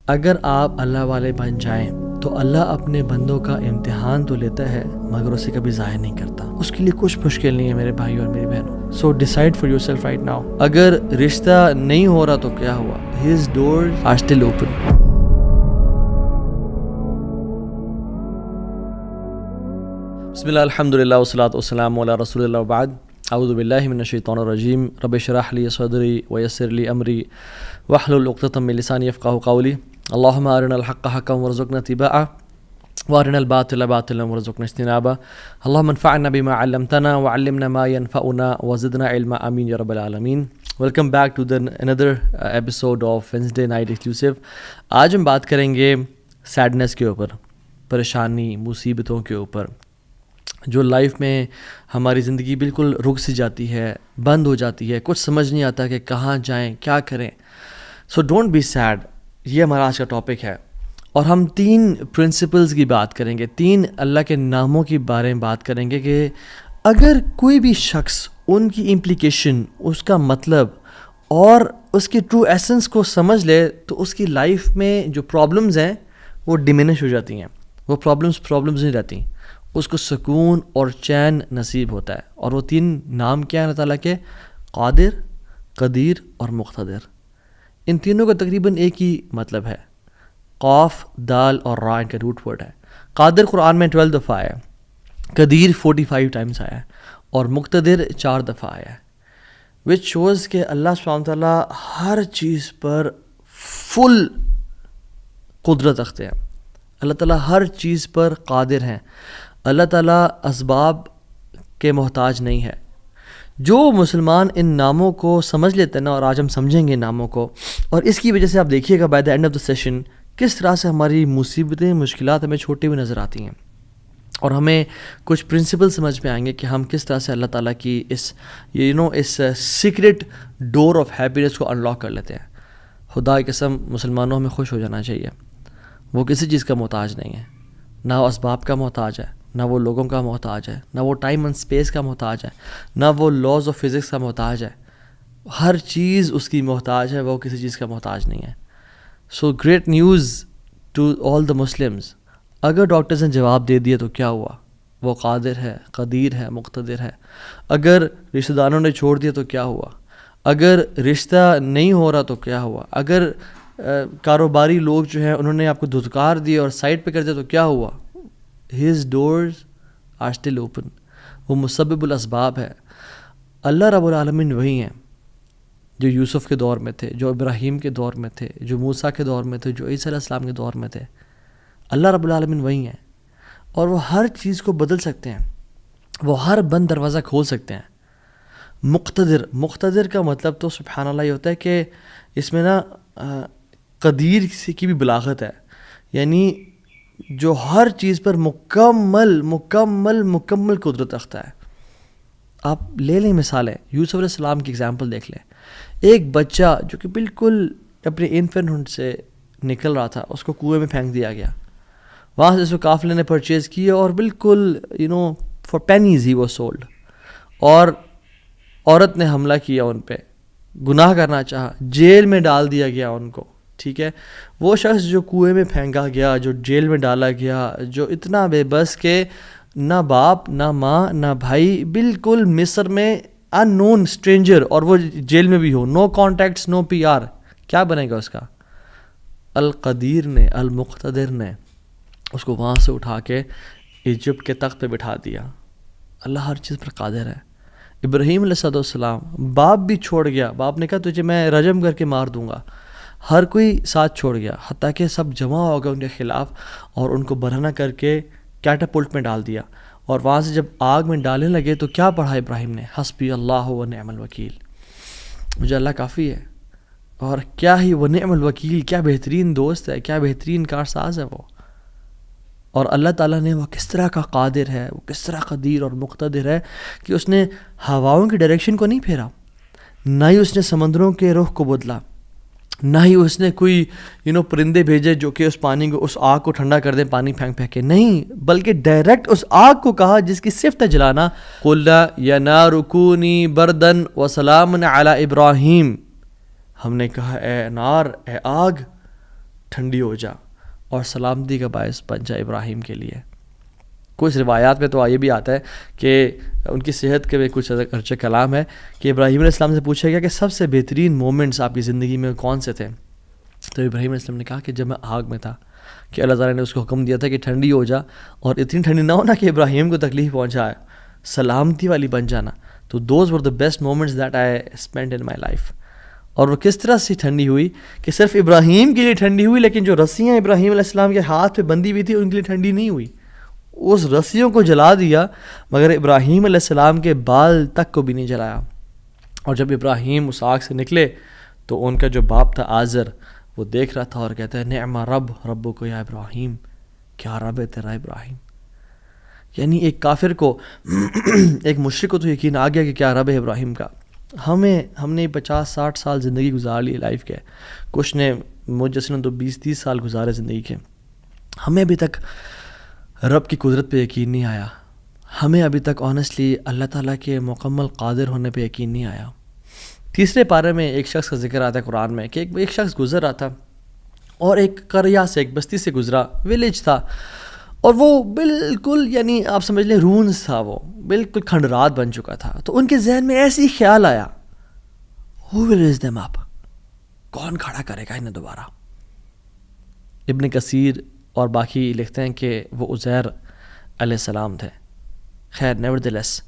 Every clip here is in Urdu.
اگر آپ اللہ والے بن جائیں تو اللہ اپنے بندوں کا امتحان تو لیتا ہے مگر اسے کبھی ضائع نہیں کرتا. اس کے لیے کچھ مشکل نہیں ہے میرے بھائی اور میری بہنوں. So decide for yourself right now. اگر رشتہ نہیں ہو رہا تو کیا ہوا؟ His doors are still open. بسم اللہ الحمد للہ والصلاۃ والسلام علی رسول اللہ وبعد. اعوذ باللہ من الشیطان الرجیم. رب اشرح لی صدری ویسر لی امری واحلل عقدۃ من لسانی یفقہوا قولی. اللہم ارنا الحق حقا وارزقنا اتباعہ وارنا الباطل باطلا وارزقنا اجتنابہ. اللہم انفعنا بما علمتنا وعلمنا ما ينفعنا وزدنا علما آمین یا رب العالمین. Welcome back to another episode of Wednesday Night Exclusive. آج ہم بات کریں گے سیڈنس کے اوپر، پریشانی، مصیبتوں کے اوپر، جو لائف میں ہماری زندگی بالکل رک سی جاتی ہے، بند ہو جاتی ہے، کچھ سمجھ نہیں آتا کہ کہاں جائیں، کیا کریں. سو ڈونٹ بی سیڈ، یہ ہمارا آج کا ٹاپک ہے. اور ہم 3 پرنسپلز کی بات کریں گے، 3 اللہ کے ناموں کے بارے میں بات کریں گے کہ اگر کوئی بھی شخص ان کی امپلیکیشن، اس کا مطلب اور اس کی ٹرو ایسنس کو سمجھ لے تو اس کی لائف میں جو پرابلمز ہیں وہ ڈیمینش ہو جاتی ہیں. وہ پرابلمز نہیں رہتی، اس کو سکون اور چین نصیب ہوتا ہے. اور وہ 3 نام کیا ہیں اللہ تعالیٰ کے؟ قادر، قدیر اور مقتدر. ان تینوں کا تقریباً ایک ہی مطلب ہے. قاف، دال اور را ان کا روٹ ورڈ ہے. قادر قرآن میں 12 دفعہ آیا ہے، قدیر 45 ٹائمز آیا ہے اور مقتدر 4 دفعہ آیا ہے. وچ شوز کہ اللہ سبحانہ تعالیٰ ہر چیز پر فل قدرت رکھتے ہیں. اللہ تعالیٰ ہر چیز پر قادر ہیں. اللہ تعالیٰ اسباب کے محتاج نہیں ہے. جو مسلمان ان ناموں کو سمجھ لیتے ہیں نا، اور آج ہم سمجھیں گے ناموں کو، اور اس کی وجہ سے آپ دیکھیے گا by the end of the session کس طرح سے ہماری مصیبتیں، مشکلات ہمیں چھوٹی ہوئی نظر آتی ہیں، اور ہمیں کچھ پرنسپل سمجھ میں آئیں گے کہ ہم کس طرح سے اللہ تعالیٰ کی اس سیکرٹ ڈور آف ہیپینس کو انلاک کر لیتے ہیں. خدا کی قسم مسلمانوں ہمیں خوش ہو جانا چاہیے. وہ کسی چیز کا محتاج نہیں ہے، نہ وہ اسباب کا محتاج ہے، نہ وہ لوگوں کا محتاج ہے، نہ وہ ٹائم اینڈ اسپیس کا محتاج ہے، نہ وہ لاز آف فزکس کا محتاج ہے. ہر چیز اس کی محتاج ہے، وہ کسی چیز کا محتاج نہیں ہے. So great news to all the Muslims. اگر ڈاکٹرز نے جواب دے دیا تو کیا ہوا؟ وہ قادر ہے، قدیر ہے، مقتدر ہے. اگر رشتہ داروں نے چھوڑ دیا تو کیا ہوا؟ اگر رشتہ نہیں ہو رہا تو کیا ہوا؟ اگر کاروباری لوگ جو ہیں انہوں نے آپ کو دھتکار دی اور سائڈ پہ کر دیا تو کیا ہوا؟ His doors are still open. وہ مسبب الاسباب ہے. اللہ رب العالمین وہی ہیں جو یوسف کے دور میں تھے، جو ابراہیم کے دور میں تھے، جو موسیٰ کے دور میں تھے، جو عیسیٰ علیہ السلام کے دور میں تھے. اللہ رب العالمین وہی ہیں، اور وہ ہر چیز کو بدل سکتے ہیں. وہ ہر بند دروازہ کھول سکتے ہیں. مقتدر کا مطلب تو سبحان اللہ یہ ہوتا ہے کہ اس میں نا قدیر کی بھی بلاغت ہے، یعنی جو ہر چیز پر مکمل قدرت رکھتا ہے. آپ لے لیں مثالیں، یوسف علیہ السلام کی اگزامپل دیکھ لیں. ایک بچہ جو کہ بالکل اپنے انفینٹ سے نکل رہا تھا، اس کو کنویں میں پھینک دیا گیا. وہاں سے اس کو قافلے نے پرچیز کیا اور بالکل for pennies he was sold. اور عورت نے حملہ کیا ان پہ، گناہ کرنا چاہا، جیل میں ڈال دیا گیا ان کو. ٹھیک ہے، وہ شخص جو کنویں میں پھینکا گیا، جو جیل میں ڈالا گیا، جو اتنا بے بس کہ نہ باپ نہ ماں نہ بھائی، بالکل مصر میں ان نون اسٹرینجر، اور وہ جیل میں بھی ہو، نو کانٹیکٹس، نو پی آر، کیا بنے گا اس کا؟ القدیر نے، المقتدر نے اس کو وہاں سے اٹھا کے ایجپٹ کے تخت پہ بٹھا دیا. اللہ ہر چیز پر قادر ہے. ابراہیم علیہ السلام، باپ بھی چھوڑ گیا، باپ نے کہا تجھے میں رجم کر کے مار دوں گا. ہر کوئی ساتھ چھوڑ گیا، حتیٰ کہ سب جمع ہو گئے ان کے خلاف، اور ان کو برہنہ کر کے کیٹاپلٹ میں ڈال دیا. اور وہاں سے جب آگ میں ڈالنے لگے تو کیا پڑھا ابراہیم نے؟ حسبی اللہ و نعم الوکیل. مجھے اللہ کافی ہے. اور کیا ہی وہ نعم الوکیل، کیا بہترین دوست ہے، کیا بہترین کارساز ہے وہ. اور اللہ تعالیٰ نے وہ کس طرح کا قادر ہے، وہ کس طرح قدیر اور مقتدر ہے کہ اس نے ہواؤں کی ڈائریکشن کو نہیں پھیرا، نہ ہی اس نے سمندروں کے رخ کو بدلا، نہ ہی اس نے کوئی پرندے بھیجے جو کہ اس پانی کو، اس آگ کو ٹھنڈا کر دیں پانی پھینک پھینک کے. نہیں، بلکہ ڈائریکٹ اس آگ کو کہا جس کی صفت ہے جلانا، قُلْ يَا نَارُ كُونِي بَرْدًا وَسَلَامًا عَلَىٰ إِبْرَاهِيمَ. ہم نے کہا اے نار، اے آگ، ٹھنڈی ہو جا اور سلامتی کا باعث بن جا ابراہیم کے لیے. کچھ روایات میں تو یہ بھی آتا ہے کہ ان کی صحت کے بھی کچھ ارچہ کلام ہے کہ ابراہیم علیہ السلام سے پوچھا گیا کہ سب سے بہترین مومنٹس آپ کی زندگی میں کون سے تھے؟ تو ابراہیم علیہ السلام نے کہا کہ جب میں آگ میں تھا کہ اللہ تعالیٰ نے اس کو حکم دیا تھا کہ ٹھنڈی ہو جا، اور اتنی ٹھنڈی نہ ہونا کہ ابراہیم کو تکلیف پہنچائے، سلامتی والی بن جانا. تو those were the best moments that I spend in my life. اور وہ کس طرح سے ٹھنڈی ہوئی کہ صرف ابراہیم کے لیے ٹھنڈی ہوئی، لیکن جو رسیاں ابراہیم علیہ السلام کے ہاتھ پہ بندھی ہوئی تھی ان کے لیے ٹھنڈی نہیں ہوئی. اس رسیوں کو جلا دیا مگر ابراہیم علیہ السلام کے بال تک کو بھی نہیں جلایا. اور جب ابراہیم اس آگ سے نکلے تو ان کا جو باپ تھا آزر وہ دیکھ رہا تھا اور کہتا ہے نعم رب کو یا ابراہیم، کیا رب ہے تیرا ابراہیم. یعنی ایک کافر کو ایک مشرک کو تو یقین آ گیا کہ کیا رب ہے ابراہیم کا. ہم نے 50-60 سال زندگی گزار لی لائف کے، کچھ نے مجھ جیسے نے تو 20-30 سال گزارے زندگی کے. ہمیں ابھی تک رب کی قدرت پہ یقین نہیں آیا. ہمیں ابھی تک آنیسٹلی اللہ تعالیٰ کے مکمل قادر ہونے پہ یقین نہیں آیا. تیسرے پارے میں ایک شخص کا ذکر آتا ہے قرآن میں کہ ایک شخص گزر رہا تھا اور ایک قریہ سے، ایک بستی سے گزرا، ویلیج تھا، اور وہ بالکل یعنی آپ سمجھ لیں رونز تھا، وہ بالکل کھنڈرات بن چکا تھا. تو ان کے ذہن میں ایسے ہی خیال آیا who will raise them up، کون کھڑا کرے گا انہیں دوبارہ. ابن کثیر اور باقی لکھتے ہیں کہ وہ عزیر علیہ السلام تھے. خیر نیورتھلیس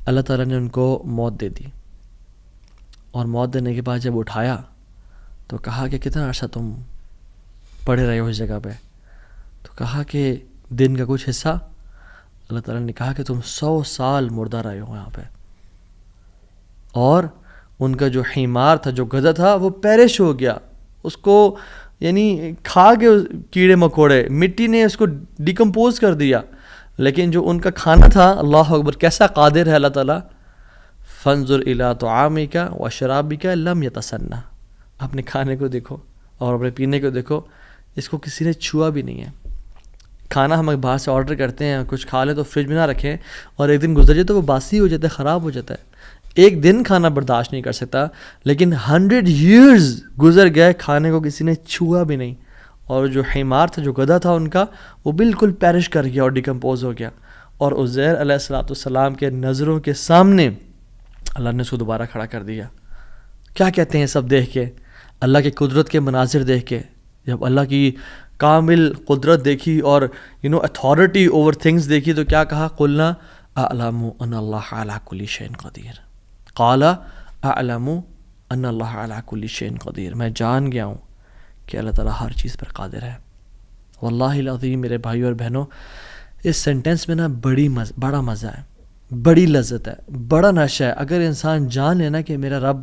اللہ تعالیٰ نے ان کو موت دے دی، اور موت دینے کے بعد جب اٹھایا تو کہا کہ کتنا عرصہ تم پڑے رہے ہو اس جگہ پہ؟ تو کہا کہ دن کا کچھ حصہ. اللہ تعالیٰ نے کہا کہ تم 100 سال مردہ رہے ہو یہاں پہ. اور ان کا جو حمار تھا، جو گدھا تھا، وہ پیرش ہو گیا. اس کو یعنی کھا کے کیڑے مکوڑے، مٹی نے اس کو ڈیکمپوز کر دیا. لیکن جو ان کا کھانا تھا، اللہ اکبر کیسا قادر ہے اللہ تعالیٰ. فانظر الی طعامک وشرابک لم یتسنہ، اپنے کھانے کو دیکھو اور اپنے پینے کو دیکھو، اس کو کسی نے چھوا بھی نہیں ہے. کھانا ہم باہر سے آرڈر کرتے ہیں، کچھ کھا لیں تو فریج میں نہ رکھیں، اور ایک دن گزر جائے تو وہ باسی ہو جاتا ہے، خراب ہو جاتا ہے. ایک دن کھانا برداشت نہیں کر سکتا، لیکن 100 years گزر گئے، کھانے کو کسی نے چھوا بھی نہیں. اور جو حمار تھا، جو گدھا تھا ان کا، وہ بالکل پیرش کر گیا اور ڈیکمپوز ہو گیا. اور عزیر علیہ السلام کے نظروں کے سامنے اللہ نے اس کو دوبارہ کھڑا کر دیا. کیا کہتے ہیں سب دیکھ کے، اللہ کی قدرت کے مناظر دیکھ کے، جب اللہ کی کامل قدرت دیکھی اور اتھارٹی اوور تھنگس دیکھی تو کیا کہا؟ قلنا اعلم ان اللہ علی کل شیء قدیر. قال اعلم ان اللہ علی کل شیء قدیر، میں جان گیا ہوں کہ اللہ تعالیٰ ہر چیز پر قادر ہے. واللہ العظیم میرے بھائیو اور بہنوں، اس سینٹنس میں نا بڑا مزہ ہے، بڑی لذت ہے، بڑا نشہ ہے. اگر انسان جان لینا کہ میرا رب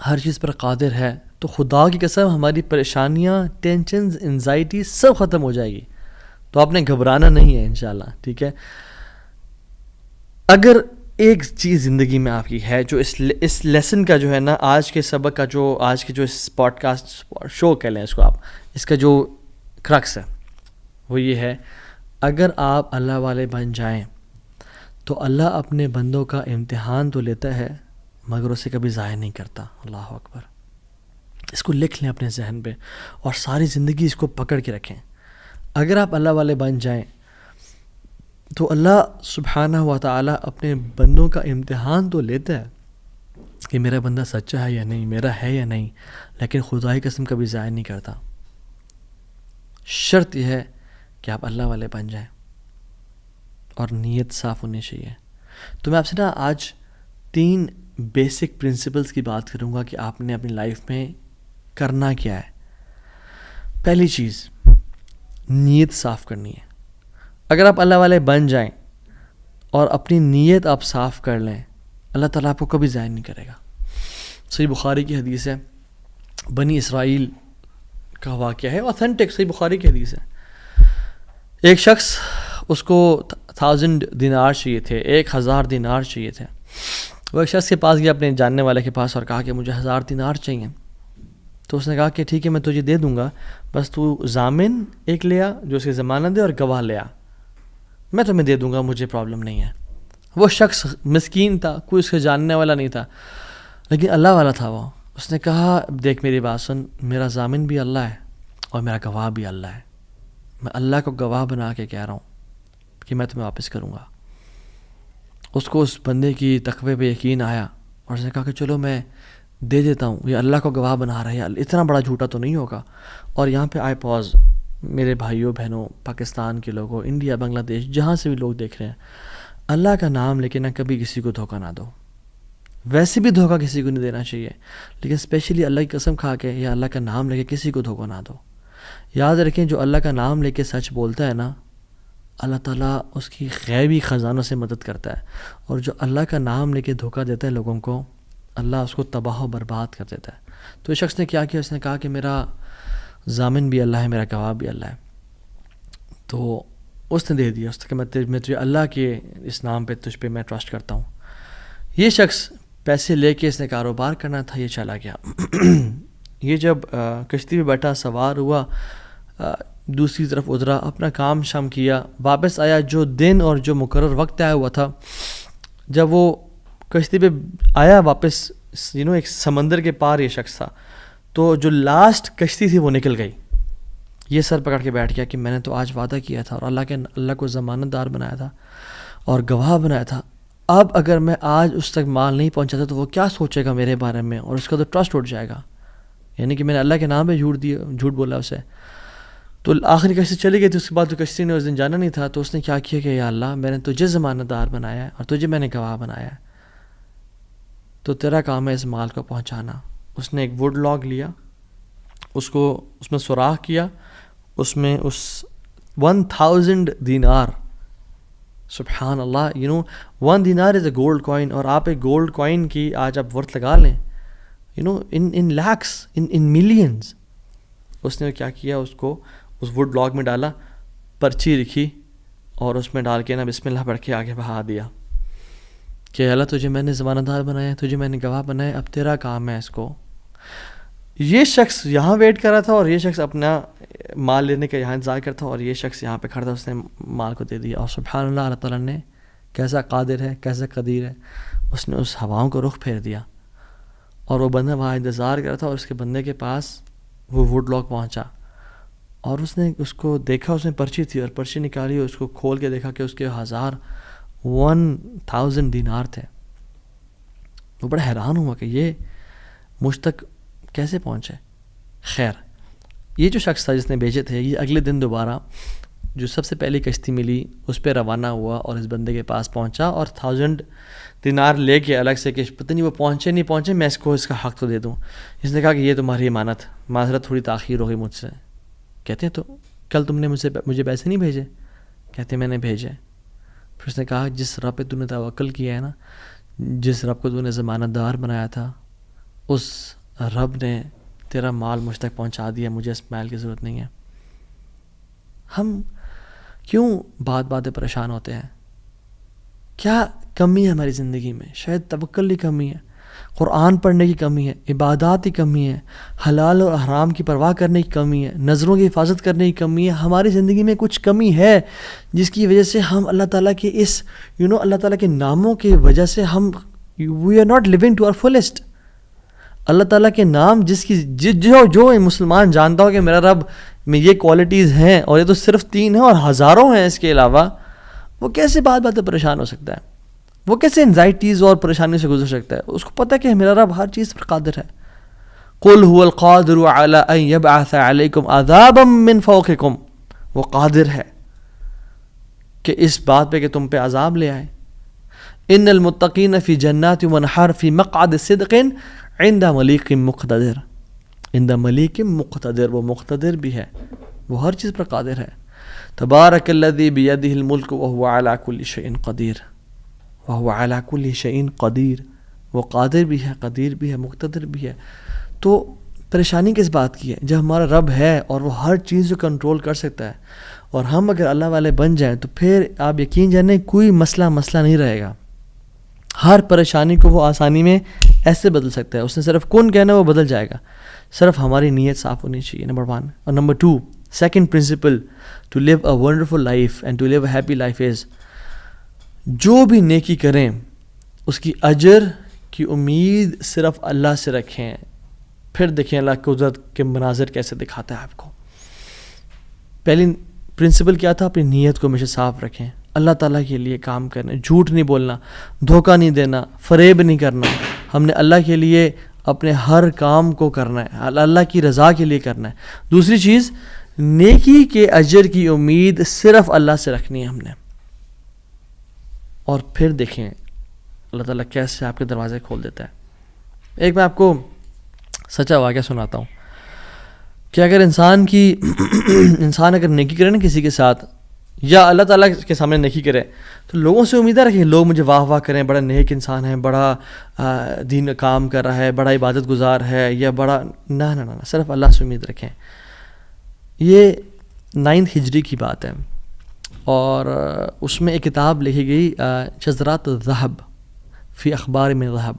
ہر چیز پر قادر ہے تو خدا کی قسم ہماری پریشانیاں، ٹینشنز، انزائٹی سب ختم ہو جائے گی. تو آپ نے گھبرانا نہیں ہے انشاءاللہ، ٹھیک ہے. اگر ایک چیز زندگی میں آپ کی ہے جو اس لیسن کا جو ہے نا، آج کے سبق کا جو آج کے جو اس پوڈ کاسٹ شو کہہ لیں اس کو آپ، اس کا جو کرکس ہے وہ یہ ہے، اگر آپ اللہ والے بن جائیں تو اللہ اپنے بندوں کا امتحان تو لیتا ہے مگر اسے کبھی ضائع نہیں کرتا. اللہ اکبر. اس کو لکھ لیں اپنے ذہن پہ اور ساری زندگی اس کو پکڑ کے رکھیں. اگر آپ اللہ والے بن جائیں تو اللہ سبحانہ و تعالیٰ اپنے بندوں کا امتحان تو لیتا ہے کہ میرا بندہ سچا ہے یا نہیں، میرا ہے یا نہیں، لیکن خدا کی قسم کبھی ضائع نہیں کرتا. شرط یہ ہے کہ آپ اللہ والے بن جائیں اور نیت صاف ہونی چاہیے. تو میں آپ سے نا آج 3 بیسک پرنسپلز کی بات کروں گا کہ آپ نے اپنی لائف میں کرنا کیا ہے. پہلی چیز، نیت صاف کرنی ہے. اگر آپ اللہ والے بن جائیں اور اپنی نیت آپ صاف کر لیں، اللہ تعالیٰ آپ کو کبھی ضائع نہیں کرے گا. صحیح بخاری کی حدیث ہے، بنی اسرائیل کا واقعہ ہے، اوتھینٹک صحیح بخاری کی حدیث ہے. ایک شخص، اس کو 1000 دینار چاہیے تھے، 1000 دینار چاہیے تھے. وہ ایک شخص کے پاس گیا، اپنے جاننے والے کے پاس، اور کہا کہ مجھے 1000 دینار چاہیے. تو اس نے کہا کہ ٹھیک ہے میں تجھے دے دوں گا، بس تو ضامن ایک لے آ جو اس کی ضمانت دے، اور گواہ لے آ، میں تمہیں دے دوں گا، مجھے پرابلم نہیں ہے. وہ شخص مسکین تھا، کوئی اس کے جاننے والا نہیں تھا، لیکن اللہ والا تھا وہ. اس نے کہا دیکھ میری بات سن، میرا ضامن بھی اللہ ہے اور میرا گواہ بھی اللہ ہے. میں اللہ کو گواہ بنا کے کہہ رہا ہوں کہ میں تمہیں واپس کروں گا. اس کو اس بندے کی تقوی پہ یقین آیا اور اس نے کہا کہ چلو میں دے دیتا ہوں, یہ اللہ کو گواہ بنا رہا ہے, اتنا بڑا جھوٹا تو نہیں ہوگا. اور یہاں پہ آئی پاز, میرے بھائیوں بہنوں, پاکستان کے لوگوں, انڈیا, بنگلہ دیش, جہاں سے بھی لوگ دیکھ رہے ہیں, اللہ کا نام لے کے نہ کبھی کسی کو دھوکہ نہ دو. ویسے بھی دھوکہ کسی کو نہیں دینا چاہیے, لیکن اسپیشلی اللہ کی قسم کھا کے یا اللہ کا نام لے کے کسی کو دھوکہ نہ دو. یاد رکھیں جو اللہ کا نام لے کے سچ بولتا ہے نا, اللہ تعالیٰ اس کی غیبی خزانوں سے مدد کرتا ہے, اور جو اللہ کا نام لے کے دھوکہ دیتا ہے لوگوں کو, اللہ اس کو تباہ و برباد کر دیتا ہے. تو اس شخص نے کیا کیا, اس نے کہا کہ میرا ضامن بھی اللہ ہے, میرا گواہ بھی اللہ ہے. تو اس نے دے دیا, اس نے کہ میں تجھے اللہ کے اس نام پہ تجھ پہ میں ٹرسٹ کرتا ہوں. یہ شخص پیسے لے کے اس نے کاروبار کرنا تھا, یہ چلا گیا. یہ جب کشتی پہ بیٹھا, سوار ہوا, دوسری طرف اترا, اپنا کام شام کیا, واپس آیا. جو دن اور جو مقرر وقت آیا ہوا تھا, جب وہ کشتی پہ آیا واپس, ایک سمندر کے پار یہ شخص تھا, تو جو لاسٹ کشتی تھی وہ نکل گئی. یہ سر پکڑ کے بیٹھ گیا کہ میں نے تو آج وعدہ کیا تھا اور اللہ کو ضمانت دار بنایا تھا اور گواہ بنایا تھا. اب اگر میں آج اس تک مال نہیں پہنچاتا تو وہ کیا سوچے گا میرے بارے میں, اور اس کا تو ٹرسٹ اٹھ جائے گا, یعنی کہ میں نے اللہ کے نام پہ جھوٹ بولا اسے. تو آخری کشتی چلی گئی تھی. اس کے بعد تو کشتی نے اس دن جانا نہیں تھا, تو اس نے کیا کیا کہ یا اللہ میں نے تجھے ضمانت دار بنایا ہے اور تجھے میں نے گواہ بنایا ہے, تو تیرا کام ہے اس مال کو پہنچانا. اس نے ایک ووڈ لاگ لیا, اس میں سوراخ کیا, اس میں اس 1000 دینار, سبحان اللہ, 1 دینار از اے گولڈ کوائن, اور آپ ایک گولڈ کوائن کی آج آپ ورتھ لگا لیں, ان لاکھس, ان ملینز. اس نے کیا کیا, اس کو اس ووڈ لاگ میں ڈالا, پرچی لکھی اور اس میں ڈال کے نا بسم اللہ پڑھ کے آگے بہا دیا کہ اللہ تجھے میں نے ضمانت دار بنایا, تجھے میں نے گواہ بنایا, اب تیرا کام ہے اس کو. یہ شخص یہاں ویٹ کر رہا تھا اور یہ شخص اپنا مال لینے کا یہاں انتظار کرتا, اور یہ شخص یہاں پہ کھڑا تھا, اس نے مال کو دے دیا. اور سبحان اللہ, اللہ تعالیٰ نے کیسا قادر ہے, کیسا قدیر ہے, اس نے اس ہواؤں کو رخ پھیر دیا, اور وہ بندہ وہاں انتظار کر رہا تھا, اور اس کے بندے کے پاس وہ ووڈ لاگ پہنچا, اور اس نے اس کو دیکھا, اس میں پرچی تھی, اور پرچی نکالی, اس کو کھول کے دیکھا کہ اس کے 1000 دینار تھے. وہ بڑا حیران ہوا کہ یہ مجھ تک کیسے پہنچے. خیر, یہ جو شخص تھا جس نے بھیجے تھے, یہ اگلے دن دوبارہ جو سب سے پہلی کشتی ملی اس پہ روانہ ہوا اور اس بندے کے پاس پہنچا, اور 1000 دینار لے کے الگ سے کہ پتہ نہیں وہ پہنچے نہیں پہنچے, میں اس کو اس کا حق تو دے دوں. اس نے کہا کہ یہ تمہاری امانت, معذرت تھوڑی تاخیر ہو گئی مجھ سے. کہتے ہیں تو کل تم نے مجھے پیسے نہیں بھیجے؟ کہتے میں نے بھیجے. پھر اس نے کہا جس رب پہ تو نے توکل کیا ہے نا, جس رب کو تو نے ضمانت دار بنایا تھا, اس رب نے تیرا مال مجھ تک پہنچا دیا, مجھے اس مال کی ضرورت نہیں ہے. ہم کیوں بات پریشان ہوتے ہیں؟ کیا کمی ہے ہماری زندگی میں؟ شاید توکل کی کمی ہے, قرآن پڑھنے کی کمی ہے, عبادات کی کمی ہے, حلال اور حرام کی پرواہ کرنے کی کمی ہے, نظروں کی حفاظت کرنے کی کمی ہے. ہماری زندگی میں کچھ کمی ہے جس کی وجہ سے ہم اللہ تعالیٰ کے اس اللہ تعالیٰ کے ناموں کی وجہ سے ہم we are not living to our fullest. Allah تعالیٰ کے نام جس کی جو مسلمان جانتا ہو کہ میرا رب میں یہ کوالٹیز ہیں, اور یہ تو صرف 3 ہیں اور ہزاروں ہیں اس کے علاوہ, وہ کیسے بات پریشان ہو سکتا ہے؟ وہ کیسے انزائٹیز اور پریشانی سے گزر سکتا ہے؟ اس کو پتہ ہے کہ میرا رب ہر چیز پر قادر ہے. قُلْ هُوَ الْقَادِرُ عَلَىٰ أَن يَبْعَثَ عَلَيْكُمْ عَذَابًا مِّن فَوْقِكُمْ, وہ قادر ہے کہ اس بات پہ کہ تم پہ عذاب لے آئے. إِنَّ الْمُتَّقِينَ فِي جَنَّاتٍ وَنَحَرٍ فِي مَقْعَدِ صِدْقٍ عِنْدَ مَلِيكٍ مُقْتَدِرٍ. عِنْدَ مَلِيكٍ مُقْتَدِرٍ, وہ مقتدر بھی ہے, وہ ہر چیز پر قادر ہے. تبارک الذی بیدہ الملک وہو علی کل شیء قدیر, وہو علی کل شیء قدیر, وہ قادر بھی ہے, قدیر بھی ہے, مقتدر بھی ہے. تو پریشانی کس بات کی ہے؟ جب ہمارا رب ہے اور وہ ہر چیز کو کنٹرول کر سکتا ہے, اور ہم اگر اللہ والے بن جائیں تو پھر آپ یقین جانیں کوئی مسئلہ نہیں رہے گا. ہر پریشانی کو وہ آسانی میں ایسے بدل سکتا ہے. اس نے صرف کن کہنا وہ بدل جائے گا, صرف ہماری نیت صاف ہونی چاہیے, نمبر 1. اور number 2, second principle to live a wonderful life and to live a happy life is, جو بھی نیکی کریں اس کی اجر کی امید صرف اللہ سے رکھیں. پھر دیکھیں اللہ قدرت کے مناظر کیسے دکھاتا ہے آپ کو. پہلی پرنسپل کیا تھا؟ اپنی نیت کو ہمیشہ صاف رکھیں، اللہ تعالیٰ کے لیے کام کرنا، جھوٹ نہیں بولنا، دھوکہ نہیں دینا، فریب نہیں کرنا. ہم نے اللہ کے لیے اپنے ہر کام کو کرنا ہے، اللہ کی رضا کے لیے کرنا ہے. دوسری چیز، نیکی کے اجر کی امید صرف اللہ سے رکھنی ہے ہم نے. اور پھر دیکھیں اللہ تعالیٰ کیسے آپ کے دروازے کھول دیتا ہے. ایک میں آپ کو سچا واقعہ سناتا ہوں کہ اگر انسان اگر نیکی کرے نا کسی کے ساتھ، یا اللہ تعالیٰ کے سامنے نیکی کرے، تو لوگوں سے امیدیں رکھیں لوگ مجھے واہ واہ کریں، بڑا نیک انسان ہے، بڑا دین کام کر رہا ہے، بڑا عبادت گزار ہے، یا بڑا نہ صرف اللہ سے امید رکھیں. یہ 9 ہجری کی بات ہے، اور اس میں ایک کتاب لکھی گئی شذرات الذہب فی اخبار من ذہب،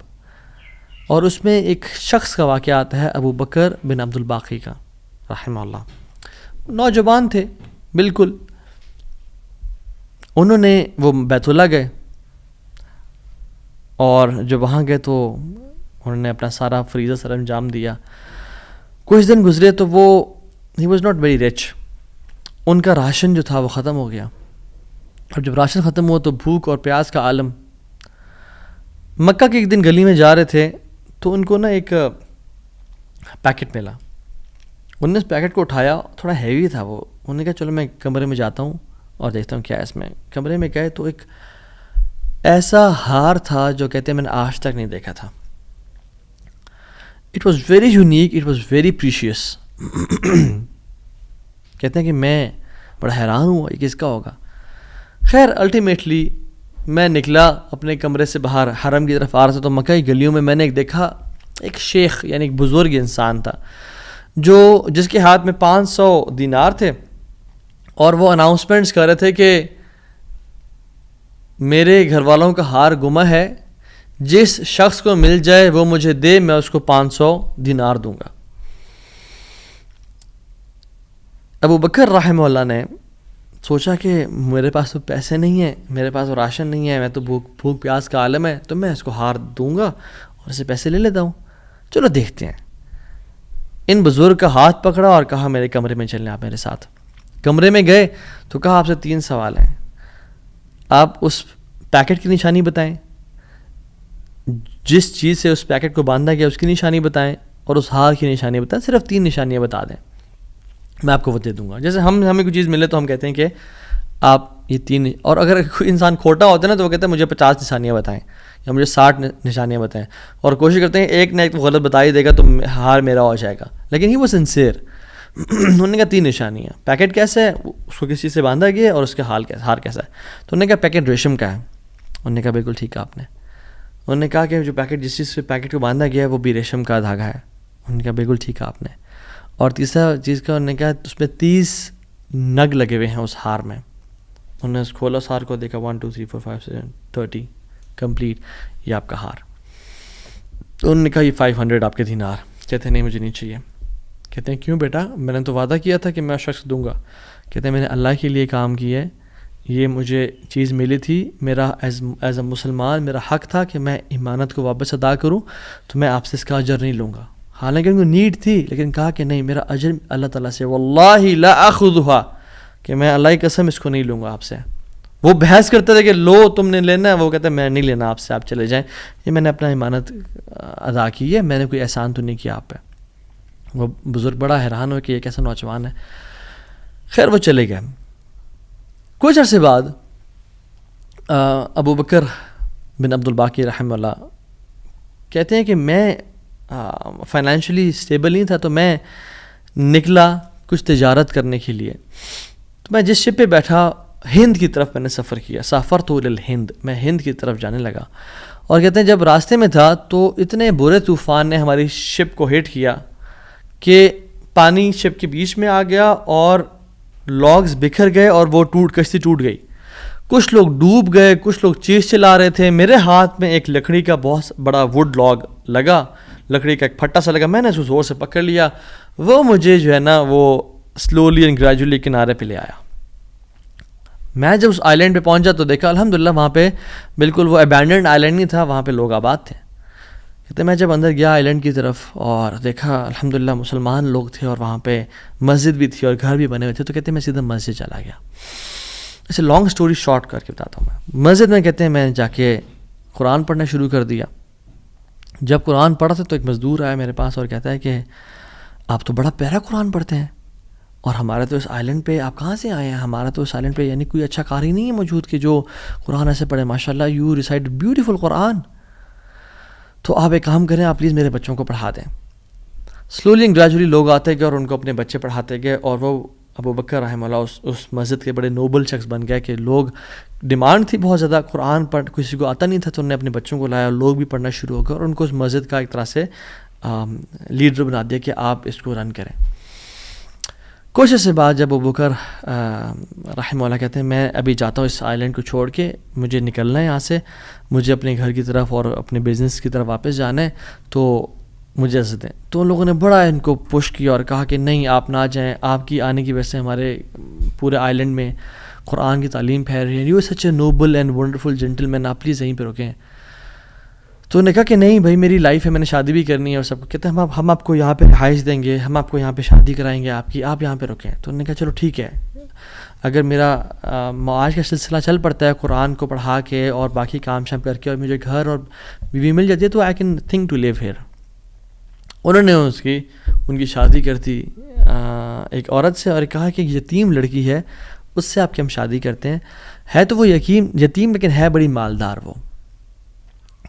اور اس میں ایک شخص کا واقعہ آتا ہے، ابو بکر بن عبد الباقی کا رحمہ اللہ. نوجوان تھے بالکل. انہوں نے وہ بیت اللہ گئے، اور جب وہاں گئے تو انہوں نے اپنا سارا فریضہ سر انجام دیا. کچھ دن گزرے تو وہ ہی واز ناٹ ویری رچ. ان کا راشن جو تھا وہ ختم ہو گیا. اور جب راشن ختم ہوا تو بھوک اور پیاس کا عالم. مکہ کے ایک دن گلی میں جا رہے تھے تو ان کو نا ایک پیکٹ ملا. انہوں نے اس پیکٹ کو اٹھایا، تھوڑا ہیوی تھا وہ. انہوں نے کہا چلو میں کمرے میں جاتا ہوں اور دیکھتا ہوں کیا ہے اس میں. کمرے میں گئے تو ایک ایسا ہار تھا جو کہتے ہیں میں نے آج تک نہیں دیکھا تھا. It was very unique, it was very precious. کہتے ہیں کہ میں بڑا حیران ہوا یہ کس کا ہوگا. خیر الٹیمیٹلی میں نکلا اپنے کمرے سے باہر، حرم کی طرف آ رہا تھا، تو مکہ کی گلیوں میں نے ایک دیکھا ایک شیخ یعنی ایک بزرگ انسان تھا جس کے ہاتھ میں 500 دینار تھے، اور وہ اناؤنسمنٹس کر رہے تھے کہ میرے گھر والوں کا ہار گم ہے، جس شخص کو مل جائے وہ مجھے دے، میں اس کو 500 دینار دوں گا. ابو بکر رحمہ اللہ نے سوچا کہ میرے پاس تو پیسے نہیں ہیں، میرے پاس تو راشن نہیں ہے، میں تو بھوک پیاس کا عالم ہے، تو میں اس کو ہار دوں گا اور اسے پیسے لے لیتا ہوں. چلو دیکھتے ہیں. ان بزرگ کا ہاتھ پکڑا اور کہا میرے کمرے میں چلیں آپ میرے ساتھ. کمرے میں گئے تو کہا آپ سے 3 سوال ہیں. آپ اس پیکٹ کی نشانی بتائیں، جس چیز سے اس پیکٹ کو باندھا گیا اس کی نشانی بتائیں، اور اس ہار کی نشانی بتائیں. صرف 3 نشانیاں بتا دیں، میں آپ کو وہ دے دوں گا. جیسے ہمیں کوئی چیز ملے تو ہم کہتے ہیں کہ آپ یہ 3، اور اگر کوئی انسان کھوٹا ہوتا ہے نا تو وہ کہتا ہے مجھے 50 نشانیاں بتائیں یا مجھے 60 نشانیاں بتائیں، اور کوشش کرتے ہیں ایک نہ ایک تو غلط بتا ہی دے گا تو ہار میرا ہو جائے گا. لیکن ہی وہ سنسیئر. انہوں نے کہا 3 نشانیاں. پیکٹ کیسا ہے، اس کو کس چیز سے باندھا گیا ہے، اور اس کا ہار کیسا ہے. تو انہوں نے کہا پیکٹ ریشم کا ہے. انہوں نے کہا بالکل ٹھیک ہے آپ نے. انہوں نے کہا کہ جو پیکٹ جس چیز سے پیکٹ کو باندھا گیا ہے وہ بھی ریشم کا دھاگا ہے. انہوں نے کہا بالکل ٹھیک ہے آپ نے. اور تیسرا چیز کا انہوں نے کہا اس میں 30 نگ لگے ہوئے ہیں اس ہار میں. انہوں نے کھولا اس ہار کو، دیکھا 1 2 3 4 5 6 30 کمپلیٹ، یہ آپ کا ہار. تو انہوں نے کہا یہ 500 آپ کے دینار. کہتے ہیں نہیں مجھے نہیں چاہیے. کہتے ہیں کیوں بیٹا، میں نے تو وعدہ کیا تھا کہ میں شخص دوں گا. کہتے ہیں میں نے اللہ کے لیے کام کیا ہے، یہ مجھے چیز ملی تھی، میرا ایز اے مسلمان میرا حق تھا کہ میں امانت کو واپس ادا کروں، تو میں آپ سے اس کا اجر نہیں لوں گا. حالانکہ ان کو نیڈ تھی، لیکن کہا کہ نہیں میرا اجر اللہ تعالیٰ سے، واللہ لا اخذھا، کہ میں اللہ کی قسم اس کو نہیں لوں گا آپ سے. وہ بحث کرتے تھے کہ لو تم نے لینا ہے، وہ کہتے ہیں میں نہیں لینا آپ سے، آپ چلے جائیں، یہ میں نے اپنا امانت ادا کی ہے، میں نے کوئی احسان تو نہیں کیا آپ پہ. وہ بزرگ بڑا حیران ہو کہ یہ کیسا نوجوان ہے. خیر وہ چلے گئے. کچھ عرصے بعد ابو بکر بن عبد الباقی رحمہ اللہ کہتے ہیں کہ میں فائنینشلی اسٹیبل نہیں تھا، تو میں نکلا کچھ تجارت کرنے کے لیے. تو میں جس شپ پہ بیٹھا ہند کی طرف میں نے سفر کیا. سافرت الی الہند، میں ہند کی طرف جانے لگا. اور کہتے ہیں جب راستے میں تھا تو اتنے برے طوفان نے ہماری شپ کو ہٹ کیا کہ پانی شپ کے بیچ میں آ گیا اور لاگز بکھر گئے اور وہ کشتی ٹوٹ گئی. کچھ لوگ ڈوب گئے، کچھ لوگ چیز چلا رہے تھے. میرے ہاتھ میں ایک لکڑی کا بہت بڑا ووڈ لاگ لگا، لکڑی کا ایک پھٹا سا لگا. میں نے اس کو زور سے پکڑ لیا. وہ مجھے جو ہے نا وہ سلولی اینڈ گریجولی کنارے پہ لے آیا. میں جب اس آئی لینڈ پہ پہنچا تو دیکھا الحمدللہ وہاں پہ بالکل وہ ابینڈنڈ آئی لینڈ نہیں تھا، وہاں پہ لوگ آباد تھے. کہتے ہیں میں جب اندر گیا آئی لینڈ کی طرف اور دیکھا الحمدللہ مسلمان لوگ تھے اور وہاں پہ مسجد بھی تھی اور گھر بھی بنے ہوئے تھے، تو کہتے ہیں میں سیدھا مسجد چلا گیا. ایسے لانگ سٹوری شارٹ کر کے بتاتا ہوں. میں مسجد میں کہتے ہیں میں جا کے قرآن پڑھنا شروع کر دیا. جب قرآن پڑھا تھا تو ایک مزدور آیا میرے پاس اور کہتا ہے کہ آپ تو بڑا پیارا قرآن پڑھتے ہیں، اور ہمارا تو اس آئی لینڈ پہ آپ کہاں سے آئے ہیں؟ ہمارا تو اس آئی لینڈ پہ یعنی کوئی اچھا قاری نہیں ہے موجود کہ جو قرآن ایسے پڑھے. ماشاء اللہ یو ریسائٹ بیوٹیفل قرآن. تو آپ ایک کام کریں، آپ پلیز میرے بچوں کو پڑھا دیں. سلولی اینڈ گریجولی لوگ آتے گئے اور ان کو اپنے بچے پڑھاتے گئے، اور وہ ابو بکر رحمہ اللہ اس مسجد کے بڑے نوبل شخص بن گئے کہ لوگ ڈیمانڈ تھی بہت زیادہ، قرآن پڑھ کسی کو آتا نہیں تھا، تو انہوں نے اپنے بچوں کو لایا اور لوگ بھی پڑھنا شروع ہو گئے، اور ان کو اس مسجد کا ایک طرح سے لیڈر بنا دیا کہ آپ اس کو رن کریں. کچھ عرصے بعد جب ابو بکر رحمہ اللہ کہتے ہیں میں ابھی جاتا ہوں اس آئی لینڈ کو چھوڑ کے، مجھے نکلنا ہے یہاں سے، مجھے اپنے گھر کی طرف اور اپنے بزنس کی طرف واپس جانا ہے، تو مجھے اجازت دیں. تو ان لوگوں نے بڑا ان کو پش کیا اور کہا کہ نہیں آپ نہ جائیں، آپ کی آنے کی وجہ سے ہمارے پورے آئی لینڈ میں قرآن کی تعلیم پھیل رہی ہے، you such a noble and wonderful gentleman, آپ پلیز یہیں پہ رکیں. تو انہوں نے کہا کہ نہیں بھائی میری لائف ہے، میں نے شادی بھی کرنی ہے اور سب کو. کہتے ہیں ہم آپ کو یہاں پہ رہائش دیں گے، ہم آپ کو یہاں پہ شادی کرائیں گے آپ کی، آپ یہاں پہ رکیں. تو انہوں نے کہا چلو ٹھیک ہے، اگر میرا معاش کا سلسلہ چل پڑتا ہے قرآن کو پڑھا کے اور باقی کام شام کر کے اور مجھے گھر اور بیوی مل جاتی ہے تو I can think to live here. انہوں نے ان کی شادی کر دی ایک عورت سے اور کہا کہ یتیم لڑکی ہے اس سے آپ کی ہم شادی کرتے ہیں. ہے تو وہ یتیم لیکن ہے بڑی مالدار وہ،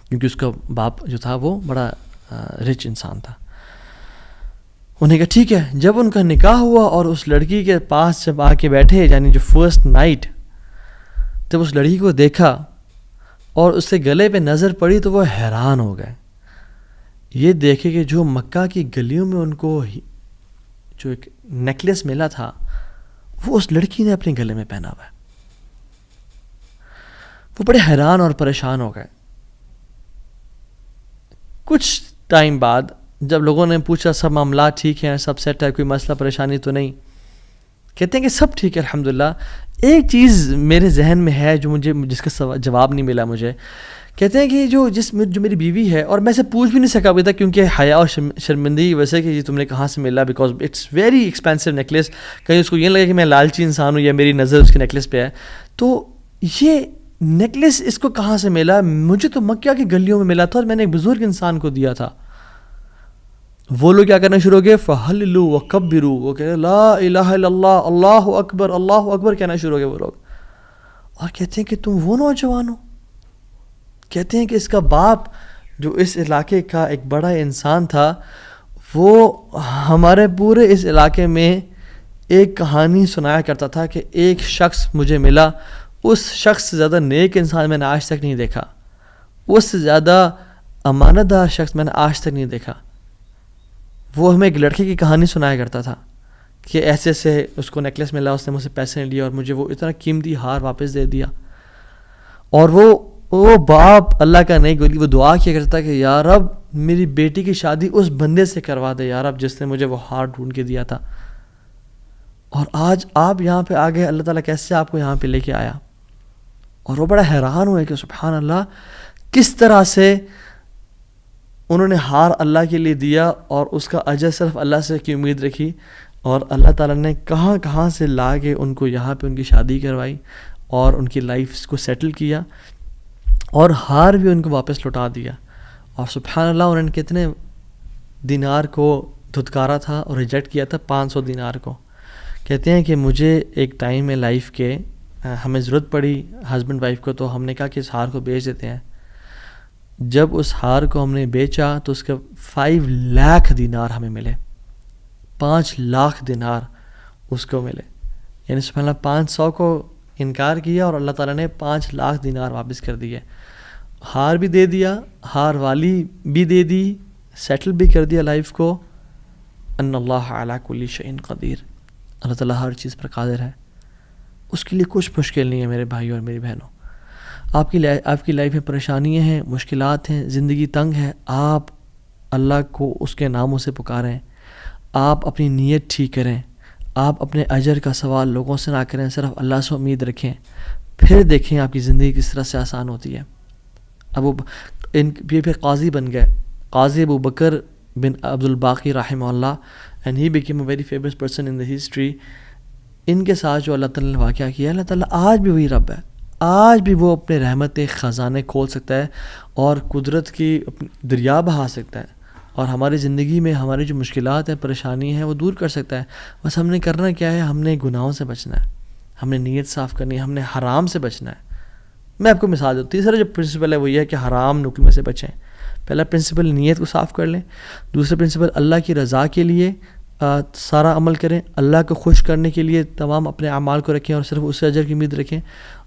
کیونکہ اس کا باپ جو تھا وہ بڑا رچ انسان تھا. انہیں کہا ٹھیک ہے. جب ان کا نکاح ہوا اور اس لڑکی کے پاس جب آ کے بیٹھے، یعنی جو فرسٹ نائٹ جب اس لڑکی کو دیکھا اور اس سے گلے پہ نظر پڑی تو وہ حیران ہو گئے. یہ دیکھے کہ جو مکہ کی گلیوں میں ان کو جو ایک نیکلیس ملا تھا وہ اس لڑکی نے اپنے گلے میں پہنا ہوا ہے. وہ بڑے حیران اور پریشان ہو گئے. کچھ ٹائم بعد جب لوگوں نے پوچھا سب معاملات ٹھیک ہیں، سب سیٹ ہے، کوئی مسئلہ پریشانی تو نہیں، کہتے ہیں کہ سب ٹھیک ہے الحمدللہ. ایک چیز میرے ذہن میں ہے جو جس کا جواب نہیں ملا مجھے. کہتے ہیں کہ جو میری بیوی ہے، اور میں سے پوچھ بھی نہیں سکا ابھی تک کیونکہ حیا اور شرمندگی کی وجہ سے کہ یہ تم نے کہاں سے ملا، because it's very expensive necklace. کہیں اس کو یہ لگے کہ میں لالچی انسان ہوں یا میری نظر اس کے نیکلیس پہ ہے. تو یہ نیکلیس اس کو کہاں سے ملا؟ مجھے تو مکہ کی گلیوں میں ملا تھا اور میں نے ایک بزرگ انسان کو دیا تھا. وہ لوگ کیا کرنا شروع ہو گئے؟ فَحَلِّلُوا وَكَبِّرُوا، وہ کہہ رہے لا الہ الا اللہ، اللہ اکبر اللہ اکبر کہنا شروع ہو گئے وہ لوگ. اور کہتے ہیں کہ تم وہ نوجوان ہو. کہتے ہیں کہ اس کا باپ جو اس علاقے کا ایک بڑا انسان تھا، وہ ہمارے پورے اس علاقے میں ایک کہانی سنایا کرتا تھا کہ ایک شخص مجھے ملا، اس شخص سے زیادہ نیک انسان میں نے آج تک نہیں دیکھا، اس سے زیادہ امانت دار شخص میں نے آج تک نہیں دیکھا. وہ ہمیں ایک لڑکے کی کہانی سنایا کرتا تھا کہ ایسے سے اس کو نیکلیس ملا، اس نے مجھ سے پیسے نہیں لیے اور مجھے وہ اتنا قیمتی ہار واپس دے دیا. اور وہ باپ اللہ کا نہیں گولی، وہ دعا کیا کرتا کہ یا رب میری بیٹی کی شادی اس بندے سے کروا دے یا رب جس نے مجھے وہ ہار ڈھونڈ کے دیا تھا. اور آج آپ یہاں پہ آ گئے، اللہ تعالیٰ کیسے آپ کو یہاں پہ لے کے آیا. اور وہ بڑا حیران ہوئے کہ سبحان اللہ کس طرح سے انہوں نے ہار اللہ کے لیے دیا اور اس کا اجر صرف اللہ سے کی امید رکھی، اور اللہ تعالیٰ نے کہاں سے لا کے ان کو یہاں پہ ان کی شادی کروائی اور ان کی لائف کو سیٹل کیا اور ہار بھی ان کو واپس لوٹا دیا. اور سبحان اللہ انہوں نے کتنے دینار کو دھتکارا تھا اور ریجیکٹ کیا تھا؟ 500 دینار کو. کہتے ہیں کہ مجھے ایک ٹائم میں لائف کے ہمیں ضرورت پڑی ہسبینڈ وائف کو، تو ہم نے کہا کہ اس ہار کو بیچ دیتے ہیں. جب اس ہار کو ہم نے بیچا تو اس کے 5 لاکھ دینار ہمیں ملے. 5 لاکھ دینار اس کو ملے. یعنی سبحان اللہ 500 کو انکار کیا اور اللہ تعالیٰ نے 5 لاکھ دینار واپس کر دیے. ہار بھی دے دیا، ہار والی بھی دے دی، سیٹل بھی کر دیا لائف کو. ان اللہ علی کل شیء قدیر، اللہ تعالیٰ ہر چیز پر قادر ہے، اس کے لیے کچھ مشکل نہیں ہے میرے بھائی اور میری بہنوں. آپ کی لائف میں پریشانیاں ہیں، مشکلات ہیں، زندگی تنگ ہے، آپ اللہ کو اس کے ناموں سے پکاریں، آپ اپنی نیت ٹھیک کریں، آپ اپنے اجر کا سوال لوگوں سے نہ کریں، صرف اللہ سے امید رکھیں، پھر دیکھیں آپ کی زندگی کس طرح سے آسان ہوتی ہے. اب وہ پھر قاضی بن گئے. Qazi Abu Bakr bin Abdul Baqi rahimahullah, and he became a very famous person in the history. ان کے ساتھ جو اللہ تعالیٰ نے واقعہ کیا، اللہ تعالیٰ آج بھی وہی رب ہے، آج بھی وہ اپنے رحمت خزانے کھول سکتا ہے اور قدرت کی دریا بہا سکتا ہے، اور ہماری زندگی میں ہماری جو مشکلات ہیں، پریشانی ہیں، وہ دور کر سکتا ہے. بس ہم نے کرنا کیا ہے، ہم نے گناہوں سے بچنا ہے، ہم نے نیت صاف کرنی ہے، ہم نے حرام سے بچنا ہے. میں آپ کو مثال دوں. تیسرا جو پرنسپل ہے وہ یہ ہے کہ حرام نکلنے سے بچیں. پہلا پرنسپل نیت کو صاف کر لیں. دوسرا پرنسپل اللہ کی رضا کے لیے سارا عمل کریں، اللہ کو خوش کرنے کے لیے تمام اپنے اعمال کو رکھیں اور صرف اس سے اجر کی امید رکھیں.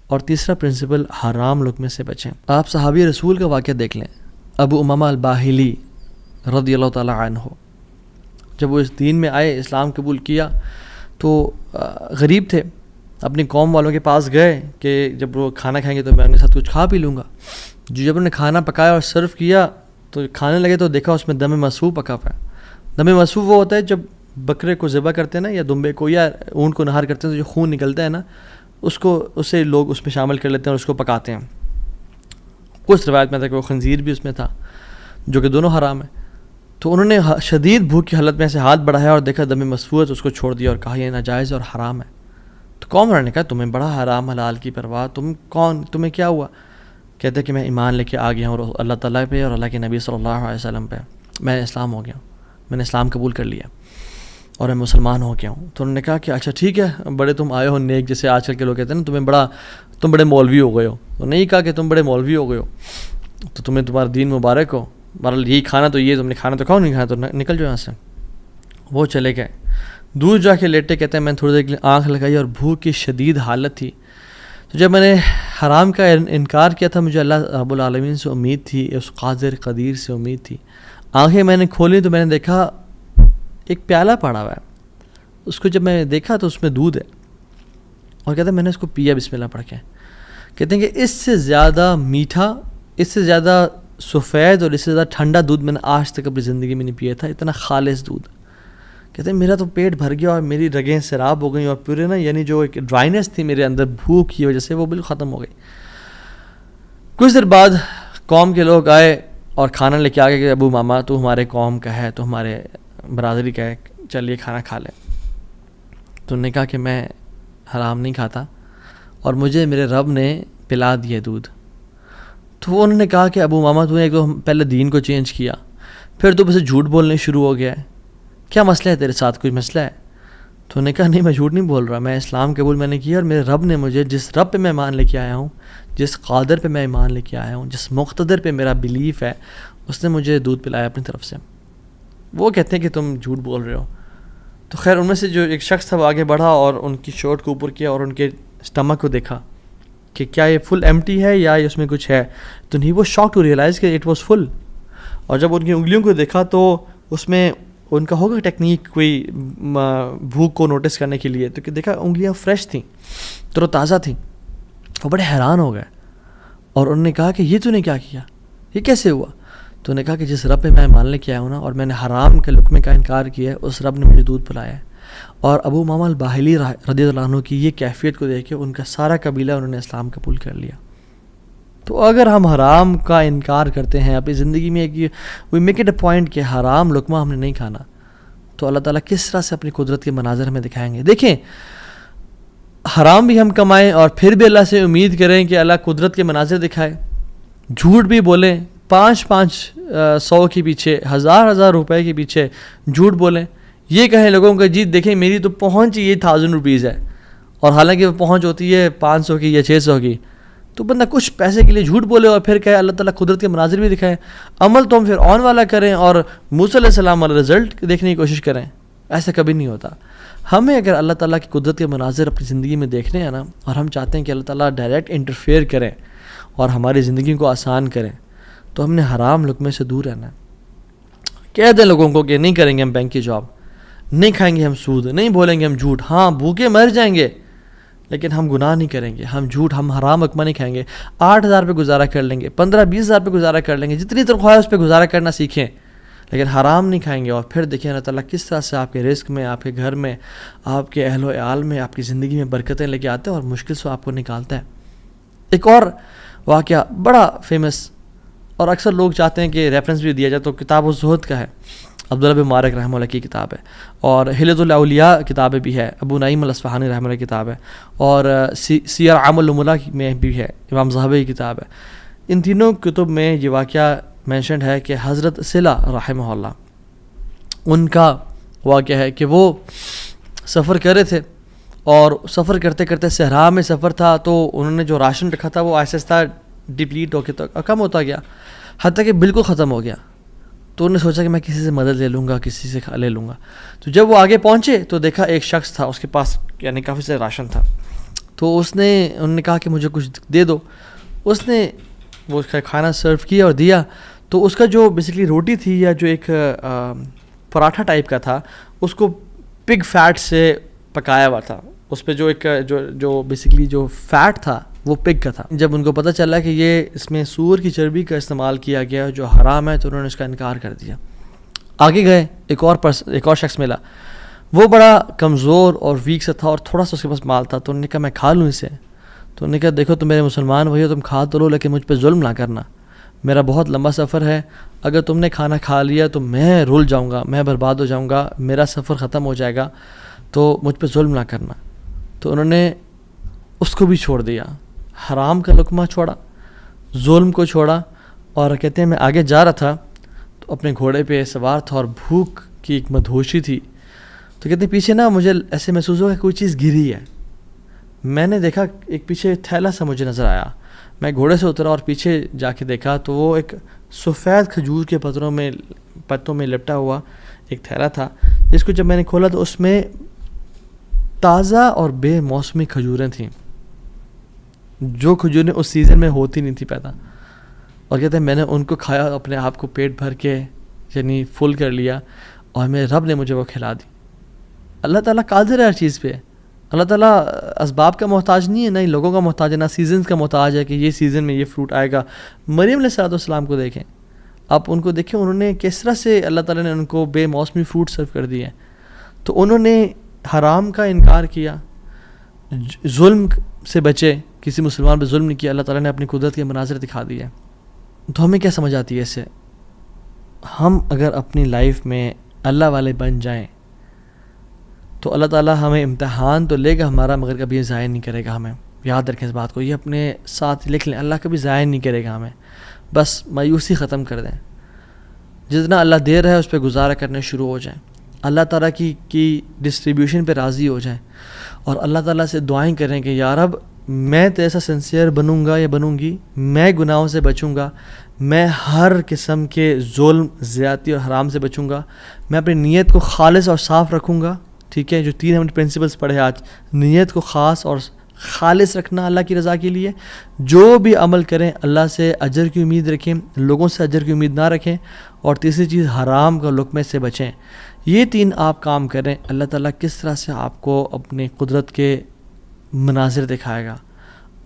اور تیسرا پرنسپل حرام لقمے سے بچیں. آپ صحابی رسول کا واقعہ دیکھ لیں. ابو امامہ الباہلی رضی اللہ تعالیٰ عنہ، جب وہ اس دین میں آئے، اسلام قبول کیا، تو غریب تھے. اپنی قوم والوں کے پاس گئے کہ جب وہ کھانا کھائیں گے تو میں ان کے ساتھ کچھ کھا پی لوں گا. جب انہوں نے کھانا پکایا اور سرو کیا تو کھانے لگے تو دیکھا اس میں دم مسفوح پکا ہوا ہے. دم مسفوح وہ ہوتا ہے جب بکرے کو ذبح کرتے ہیں نا، یا دمبے کو یا اونٹ کو نہار کرتے ہیں تو جو خون نکلتا ہے نا، اسے لوگ اس میں شامل کر لیتے ہیں اور اس کو پکاتے ہیں. کچھ روایت میں تھا کہ وہ خنزیر بھی اس میں تھا، جو کہ دونوں حرام ہیں. تو انہوں نے شدید بھوک کی حالت میں ایسے ہاتھ بڑھایا اور دیکھا دم مسفوح ہے تو اس کو چھوڑ دیا اور کہا یہ ناجائز اور حرام ہے. تو قوم والوں نے کہا تمہیں بڑا حرام حلال کی پرواہ، تم کون، تمہیں کیا ہوا؟ کہتے کہ میں ایمان لے کے آ گیا ہوں اللہ تعالیٰ پہ اور اللہ کے نبی صلی اللہ علیہ وسلم پہ. میں اسلام ہو گیا ہوں، میں نے اسلام قبول کر لیا اور میں مسلمان ہو گیا ہوں. تو انہوں نے کہا کہ اچھا ٹھیک ہے، بڑے تم آئے ہو نیک، جیسے آج کل کے لوگ کہتے ہیں نا تم بڑے مولوی ہو گئے ہو. تو نہیں کہا کہ تم بڑے مولوی ہو گئے ہو، تو تمہیں تمہارا دین مبارک ہو، بہرحال یہی کھانا تو یہ تم نے کھانا تو کھاؤ، نہیں کھانا تو نکل جاؤ یہاں سے. وہ چلے گئے. دور جا کے لیٹے، کہتے ہیں میں تھوڑی دیر کے لیے آنکھ لگائی اور بھوک کی شدید حالت تھی. تو جب میں نے حرام کا انکار کیا تھا، مجھے اللہ رب العالمین سے امید تھی، اس قادر قدیر سے امید تھی. آنکھیں میں نے کھولی تو میں نے دیکھا ایک پیالہ پڑا ہوا ہے. اس کو جب میں نے دیکھا تو اس میں دودھ ہے، اور کہتے ہیں میں نے اس کو پیا بسم اللہ پڑھ کے. کہتے ہیں کہ اس سے زیادہ میٹھا، اس سے زیادہ سفید اور اس سے زیادہ ٹھنڈا دودھ میں نے آج تک اپنی زندگی میں نہیں پیا تھا. اتنا خالص دودھ. کہتے ہیں میرا تو پیٹ بھر گیا اور میری رگیں سیراب ہو گئیں اور پورے نا، یعنی جو ایک ڈرائنیس تھی میرے اندر بھوک کی وجہ سے، وہ بالکل ختم ہو گئی. کچھ دیر بعد قوم کے لوگ آئے اور کھانا لے کے آ گئے کہ ابو ماما تو ہمارے قوم کا ہے، تو ہمارے برادری کا ہے، چلیے کھانا کھا لیں. تو انہوں نے کہا کہ میں حرام نہیں کھاتا اور مجھے میرے رب نے پلا دیا دودھ. تو انہوں نے کہا کہ ابو ماما تو نے ایک تو پہلے دین کو چینج کیا، پھر تو بس جھوٹ بولنے شروع ہو گیا ہے، کیا مسئلہ ہے تیرے ساتھ، کوئی مسئلہ ہے؟ تو انہوں نے کہا نہیں میں جھوٹ نہیں بول رہا، میں اسلام قبول میں نے کیا اور میرے رب نے مجھے، جس رب پہ میں ایمان لے کے آیا ہوں، جس قادر پہ میں ایمان لے کے آیا ہوں، جس مقتدر پہ میرا بلیف ہے، اس نے مجھے دودھ پلایا اپنی طرف سے. وہ کہتے ہیں کہ تم جھوٹ بول رہے ہو. تو خیر ان میں سے جو ایک شخص تھا وہ آگے بڑھا اور ان کی شرٹ کو اوپر کیا اور ان کے اسٹمک کو دیکھا کہ کیا یہ فل ایمٹی ہے یا اس میں کچھ ہے. تو نہیں، وہ شاک ٹو ریئلائز کہ اٹ واز فل. اور جب ان کی انگلیوں کو دیکھا تو اس میں ان کا ہوگا ٹیکنیک کوئی بھوک کو نوٹس کرنے کے لیے، تو کہ دیکھا انگلیاں فریش تھیں، تر و تازہ تھیں. وہ بڑے حیران ہو گئے اور انہوں نے کہا کہ یہ تو نے کیا کیا، یہ کیسے ہوا؟ تو انہوں نے کہا کہ جس رب پہ میں مان لے کے آیا ہوں نا، اور میں نے حرام کے لقمے کا انکار کیا ہے، اس رب نے مجھے دودھ پلایا ہے. اور ابو امامہ الباہلی رضی اللہ عنہ کی یہ کیفیت کو دیکھ کے ان کا سارا قبیلہ انہوں نے اسلام قبول کر لیا. تو اگر ہم حرام کا انکار کرتے ہیں اپنی زندگی میں، we make it a point کہ حرام لقمہ ہم نے نہیں کھانا، تو اللہ تعالیٰ کس طرح سے اپنی قدرت کے مناظر ہمیں دکھائیں گے. دیکھیں، حرام بھی ہم کمائیں اور پھر بھی اللہ سے امید کریں کہ اللہ قدرت کے مناظر دکھائے. جھوٹ بھی بولیں، 500 کے پیچھے، 1000 روپے کے پیچھے جھوٹ بولیں. یہ کہیں لوگوں کو جی دیکھیں میری تو پہنچ یہ 1000 روپیز ہے، اور حالانکہ وہ پہنچ ہوتی ہے 500 کی یا 600 کی. تو بندہ کچھ پیسے کے لیے جھوٹ بولے اور پھر کہے اللہ تعالیٰ قدرت کے مناظر بھی دکھائیں. عمل تو ہم پھر آن والا کریں اور موسیٰ علیہ السلام والا رزلٹ دیکھنے کی کوشش کریں. ایسا کبھی نہیں ہوتا. ہمیں اگر اللہ تعالیٰ کی قدرت کے مناظر اپنی زندگی میں دیکھنے ہیں نا، اور ہم چاہتے ہیں کہ اللہ تعالیٰ ڈائریکٹ انٹرفیئر کریں اور ہماری زندگی کو آسان کریں، تو ہم نے حرام لقمے سے دور رہنا ہے. کہہ دیں لوگوں کو کہ نہیں کریں گے ہم بینک کی جاب، نہیں کھائیں گے ہم سود، نہیں بولیں گے ہم جھوٹ. ہاں بھوکے مر جائیں گے لیکن ہم گناہ نہیں کریں گے، ہم جھوٹ، ہم حرام لقمہ نہیں کھائیں گے. 8000 پہ گزارا کر لیں گے، 15-20 پہ گزارا کر لیں گے، جتنی تنخواہ ہے اس پہ گزارا کرنا سیکھیں، لیکن حرام نہیں کھائیں گے. اور پھر دیکھیں اللہ تعالیٰ کس طرح سے آپ کے رزق میں، آپ کے گھر میں، آپ کے اہل و عیال میں، آپ کی زندگی میں برکتیں لے کے آتے ہیں اور مشکل سے آپ کو نکالتا ہے. ایک اور واقعہ بڑا فیمس، اور اکثر لوگ چاہتے ہیں کہ ریفرنس بھی دیا جائے تو کتاب الزہد کا ہے، عبداللہ بن مبارک رحمہ اللہ کی کتاب ہے، اور حلیۃ الاولیاء کتابیں بھی ہے، ابو نعیم الاصفہانی رحمہ اللہ کی کتاب ہے، اور سیر اعمال النبلاء میں بھی ہے، امام ذہبی کی کتاب ہے۔ ان تینوں کتب میں یہ واقعہ مینشنڈ ہے کہ حضرت صلہ رحمہ اللہ، ان کا واقعہ ہے کہ وہ سفر کر رہے تھے، اور سفر کرتے کرتے صحرا میں سفر تھا، تو انہوں نے جو راشن رکھا تھا وہ آہستہ آہستہ ڈپلیٹ ہو کے تو کم ہوتا گیا، حتیٰ کہ بالکل ختم ہو گیا۔ تو انہوں نے سوچا کہ میں کسی سے مدد لے لوں گا، کسی سے لے لوں گا۔ تو جب وہ آگے پہنچے تو دیکھا ایک شخص تھا، اس کے پاس یعنی کافی سے راشن تھا، تو انہوں نے کہا کہ مجھے کچھ دے دو۔ اس نے وہ کھانا سرو کیا اور دیا، تو اس کا جو بیسیکلی روٹی تھی یا جو ایک پراٹھا ٹائپ کا تھا، اس کو پگ فیٹ سے پکایا ہوا تھا، اس پہ جو ایک جو بیسیکلی جو فیٹ تھا وہ پگ کا تھا۔ جب ان کو پتہ چلا کہ یہ اس میں سور کی چربی کا استعمال کیا گیا جو حرام ہے، تو انہوں نے اس کا انکار کر دیا۔ آگے گئے، ایک اور شخص ملا، وہ بڑا کمزور اور ویک سے تھا اور تھوڑا سا اس کے پاس مال تھا، تو انہوں نے کہا میں کھا لوں اسے۔ تو انہوں نے کہا دیکھو تم میرے مسلمان وہی ہو، تم کھا تو لو لیکن مجھ پہ ظلم نہ کرنا، میرا بہت لمبا سفر ہے، اگر تم نے کھانا کھا لیا تو میں رول جاؤں گا، میں برباد ہو جاؤں گا، میرا سفر ختم ہو جائے گا، تو مجھ پہ ظلم نہ کرنا۔ تو انہوں نے اس کو بھی چھوڑ دیا، حرام کا لقمہ چھوڑا، ظلم کو چھوڑا، اور کہتے ہیں میں آگے جا رہا تھا تو اپنے گھوڑے پہ سوار تھا اور بھوک کی ایک مدہوشی تھی، تو کہتے ہیں پیچھے نا مجھے ایسے محسوس ہوا کہ کوئی چیز گری ہے۔ میں نے دیکھا ایک پیچھے تھیلا سا مجھے نظر آیا، میں گھوڑے سے اترا اور پیچھے جا کے دیکھا تو وہ ایک سفید کھجور کے پتوں میں لپٹا ہوا ایک تھیلا تھا، جس کو جب میں نے کھولا تو اس میں تازہ اور بے موسمی کھجوریں تھیں، جو کھجوریں اس سیزن میں ہوتی نہیں تھی پیدا، اور کہتے ہیں میں نے ان کو کھایا، اپنے آپ کو پیٹ بھر کے یعنی فل کر لیا، اور میرے رب نے مجھے وہ کھلا دی۔ اللہ تعالیٰ قادر ہے ہر چیز پہ، اللہ تعالیٰ اسباب کا محتاج نہیں ہے، نہ ہی لوگوں کا محتاج ہے، نہ سیزنز کا محتاج ہے کہ یہ سیزن میں یہ فروٹ آئے گا۔ مریم علیہ السلام کو دیکھیں، آپ ان کو دیکھیں، انہوں نے کس طرح سے اللہ تعالیٰ نے ان کو بے موسمی فروٹ سرو کر دیے، تو انہوں نے حرام کا انکار کیا، ظلم سے بچے، کسی مسلمان پہ ظلم نہیں کیا، اللہ تعالیٰ نے اپنی قدرت کے مناظر دکھا دیے۔ تو ہمیں کیا سمجھ آتی ہے اس سے؟ ہم اگر اپنی لائف میں اللہ والے بن جائیں تو اللہ تعالیٰ ہمیں امتحان تو لے گا ہمارا، مگر کبھی ضائع نہیں کرے گا ہمیں۔ یاد رکھیں اس بات کو، یہ اپنے ساتھ لکھ لیں، اللہ کبھی ضائع نہیں کرے گا ہمیں۔ بس مایوسی ختم کر دیں، جتنا اللہ دے رہا ہے اس پہ گزارا کرنے شروع ہو جائیں، اللہ تعالیٰ کی ڈسٹریبیوشن پہ راضی ہو جائیں، اور اللہ تعالیٰ سے دعائیں کریں کہ یا رب میں تو ایسا سنسیئر بنوں گا یا بنوں گی، میں گناہوں سے بچوں گا، میں ہر قسم کے ظلم، زیادتی اور حرام سے بچوں گا، میں اپنی نیت کو خالص اور صاف رکھوں گا۔ ٹھیک ہے، جو 3 ہم نے پرنسپلس پڑھے آج، نیت کو خاص اور خالص رکھنا اللہ کی رضا کے لیے، جو بھی عمل کریں اللہ سے اجر کی امید رکھیں، لوگوں سے اجر کی امید نہ رکھیں، اور تیسری چیز حرام کا لقمے سے بچیں۔ یہ 3 آپ کام کریں، اللہ تعالیٰ کس طرح سے آپ کو اپنی قدرت کے مناظر دکھائے گا،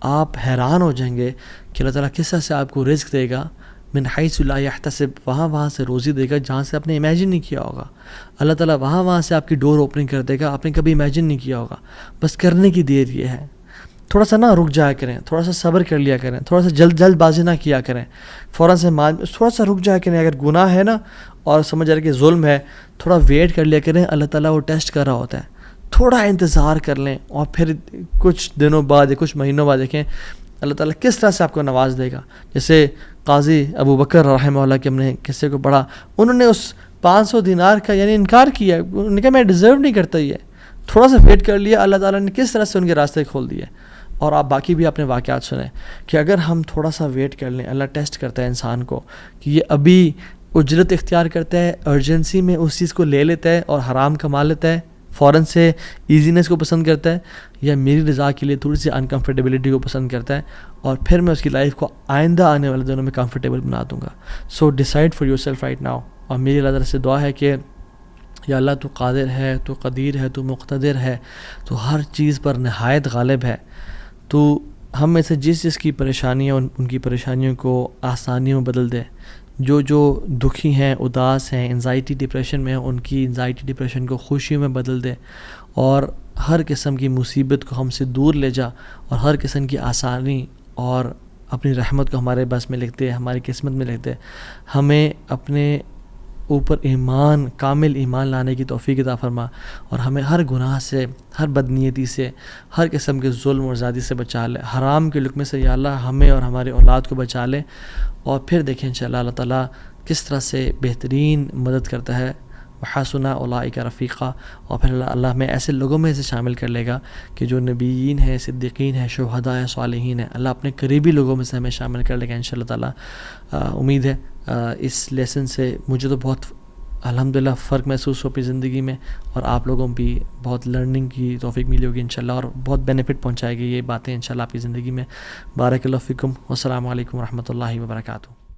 آپ حیران ہو جائیں گے کہ اللہ تعالیٰ کس طرح سے آپ کو رزق دے گا، من حیث لا یحتسب، وہاں سے روزی دے گا جہاں سے آپ نے امیجن نہیں کیا ہوگا، اللہ تعالیٰ وہاں سے آپ کی ڈور اوپننگ کر دے گا، آپ نے کبھی امیجن نہیں کیا ہوگا۔ بس کرنے کی دیر یہ ہے، تھوڑا سا نا رک جایا کریں، تھوڑا سا صبر کر لیا کریں، تھوڑا سا جلد بازی نہ کیا کریں، فوراً سے تھوڑا سا رک جایا کریں، اگر گناہ ہے نا اور سمجھ رہے کہ ظلم ہے، تھوڑا ویٹ کر لیا کریں، اللہ تعالیٰ وہ ٹیسٹ کر رہا ہوتا ہے، تھوڑا انتظار کر لیں، اور پھر کچھ دنوں بعد یا کچھ مہینوں بعد دیکھیں اللہ تعالیٰ کس طرح سے آپ کو نواز دے گا۔ جیسے قاضی ابو بکر رحمہ اللہ کے ہم نے قصے کو پڑھا، انہوں نے اس 500 دینار کا یعنی انکار کیا، انہوں نے کہا میں ڈیزرو نہیں کرتا، یہ تھوڑا سا ویٹ کر لیا، اللہ تعالیٰ نے کس طرح سے ان کے راستے کھول دیے۔ اور آپ باقی بھی اپنے واقعات سنیں کہ اگر ہم تھوڑا سا ویٹ کر لیں، اللہ ٹیسٹ کرتا ہے انسان کو کہ یہ ابھی اجرت اختیار کرتا ہے، ارجنسی میں اس چیز کو لے لیتا ہے اور حرام کما لیتا ہے، فوراً سے ایزینس کو پسند کرتا ہے، یا میری رضا کے لیے تھوڑی سی انکمفرٹیبلٹی کو پسند کرتا ہے، اور پھر میں اس کی لائف کو آئندہ آنے والے دنوں میں کمفرٹیبل بنا دوں گا۔ So decide for yourself right now. اور میری اللہ تعالیٰ سے دعا ہے کہ یا اللہ تو قادر ہے، تو قدیر ہے، تو مقتدر ہے، تو ہر چیز پر نہایت غالب ہے، تو ہم میں سے جس جس کی پریشانیاں ان کی پریشانیوں کو آسانیوں بدل دے، جو دکھی ہیں، اداس ہیں، انزائٹی ڈپریشن میں ہیں، ان کی انزائٹی ڈپریشن کو خوشیوں میں بدل دے، اور ہر قسم کی مصیبت کو ہم سے دور لے جا، اور ہر قسم کی آسانی اور اپنی رحمت کو ہمارے بس میں لکھتے، ہماری قسمت میں لکھتے، ہمیں اپنے اوپر ایمان، کامل ایمان لانے کی توفیق عطا فرما، اور ہمیں ہر گناہ سے، ہر بدنیتی سے، ہر قسم کے ظلم اور زیادتی سے بچا لے، حرام کے لقمے سے یا اللہ ہمیں اور ہمارے اولاد کو بچا لے، اور پھر دیکھیں انشاءاللہ اللہ تعالیٰ کس طرح سے بہترین مدد کرتا ہے، وحسن اولئک رفیقا، اور پھر اللہ ہمیں ایسے لوگوں میں سے شامل کر لے گا کہ جو نبیین ہیں، صدیقین ہیں، شہداء ہیں، صالحین ہیں، اللہ اپنے قریبی لوگوں میں سے ہمیں شامل کر لے گا انشاءاللہ تعالیٰ۔ امید ہے اس لیسن سے مجھے تو بہت الحمدللہ فرق محسوس ہو اپنی زندگی میں، اور آپ لوگوں بھی بہت لرننگ کی توفیق ملی ہوگی انشاءاللہ، اور بہت بینیفٹ پہنچائے گی یہ باتیں انشاءاللہ آپ کی زندگی میں۔ بارک اللہ فیکم، والسلام علیکم ورحمۃ اللہ وبرکاتہ۔